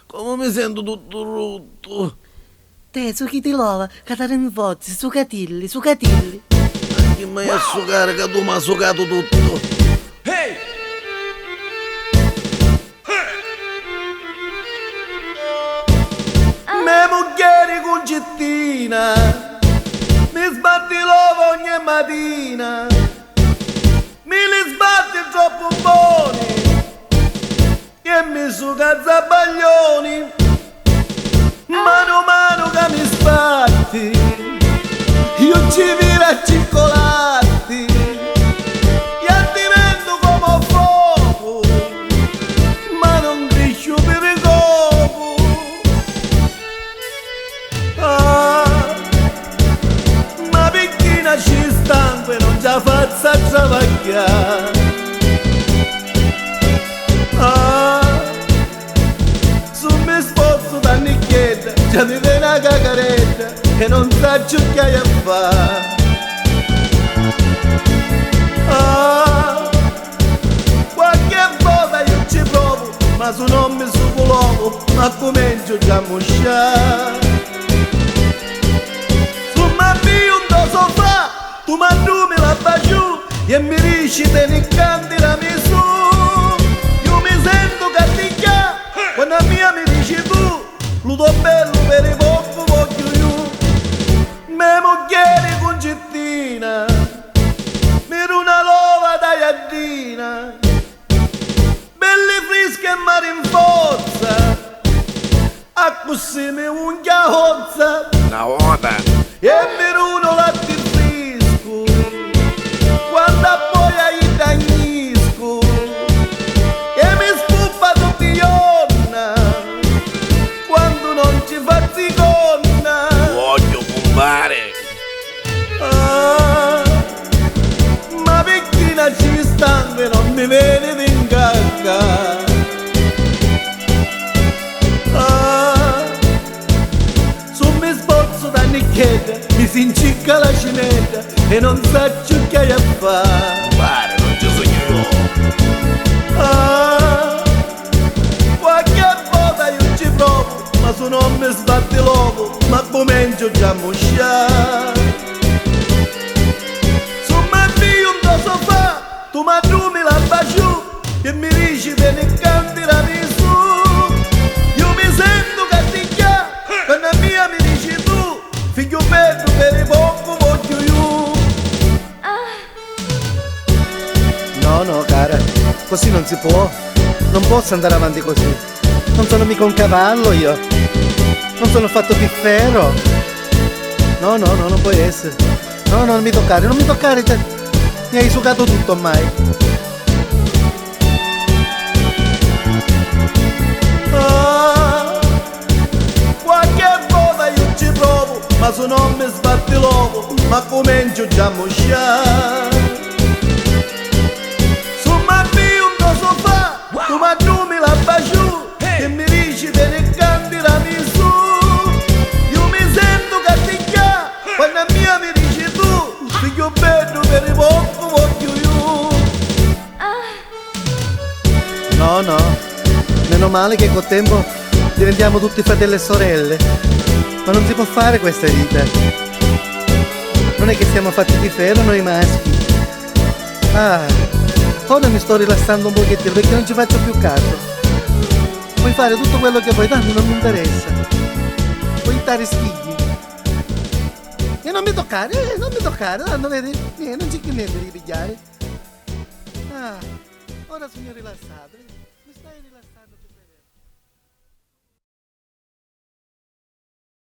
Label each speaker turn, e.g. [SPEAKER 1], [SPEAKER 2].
[SPEAKER 1] come mi sento tutto rotto.
[SPEAKER 2] Te, su chi ti lava, Catarina Fozzi, su catilli, su catilli.
[SPEAKER 1] Che mai a succare che tu mi hai succato tutto.
[SPEAKER 3] Hey!
[SPEAKER 1] Me mugliere concettina, mi sbatti l'uovo ogni mattina, mi li sbatti troppo buoni, e mi succa zabbaglioni, mano a mano che mi sbatti, io ci vivo a circolati, e divento come fuoco, ma non crescio per il copo. Ma picchina ci stanco e non già faccia travagliare. Su mi sposto da nicchietta, già mi viene una cacaretta e non sa più che hai a fare. Qualche volta io ci provo, ma se non mi suco l'uovo, ma comincio già a mosciare. Tu mi allumi la baciù e mi dici te ne canti la mia su. Io mi sento catticchia quando a mia mi dici tu. Ludo bello per i poco voglio io. Me mugliere concettina, mi una lova da iardina, belli fresche e mare in forza, a così mi unghia hozza.
[SPEAKER 3] Una volta!
[SPEAKER 1] E mi runo latte fresco, quando poi ai dagnisco, e mi spuppa tutti i giorni, quando non ci fa ziconna.
[SPEAKER 3] Voglio compare!
[SPEAKER 1] Ma picchina ci stanno e non mi vede in cacca. Mi si incicca la cinetta e non sa più che hai a fare.
[SPEAKER 3] Pare, non ci sogno io!
[SPEAKER 1] Qualche volta io ci provo, ma se non mi sbatti l'uovo, ma comincio già a mosciare. Su mi avvio un do sofà, tu mi allumi la baciù e mi dici te ne canti la mia su. Io mi sento catticchia quando a mia mi dici tu. Figlio bello per il poco voglio io. No, cara, così non si può. Non posso andare avanti così. Non sono mica un cavallo io. Non sono fatto piffero. No, non può essere. No, non mi toccare, non mi toccare. Mi hai succato tutto ormai. Ma se non mi sbatti l'uovo, ma comincio già a mosciare. Su mi avvio un do sofà, tu mi allumi la baciù e mi dici te ne canti la mia su. Io mi sento catticchia quando a mia mi dici tu. Figlio bello per i poco voglio io. No, meno male che col tempo diventiamo tutti fratelli e sorelle. Ma non si può fare questa vita. Non è che siamo fatti di ferro noi maschi. Ora mi sto rilassando un pochettino perché non ci faccio più caso. Puoi fare tutto quello che vuoi, tanto non mi interessa. Puoi stare schigli. E non mi toccare, tanto vedi? Non c'è che niente di pigliare. Ora sono rilassato. Mi stai rilassando.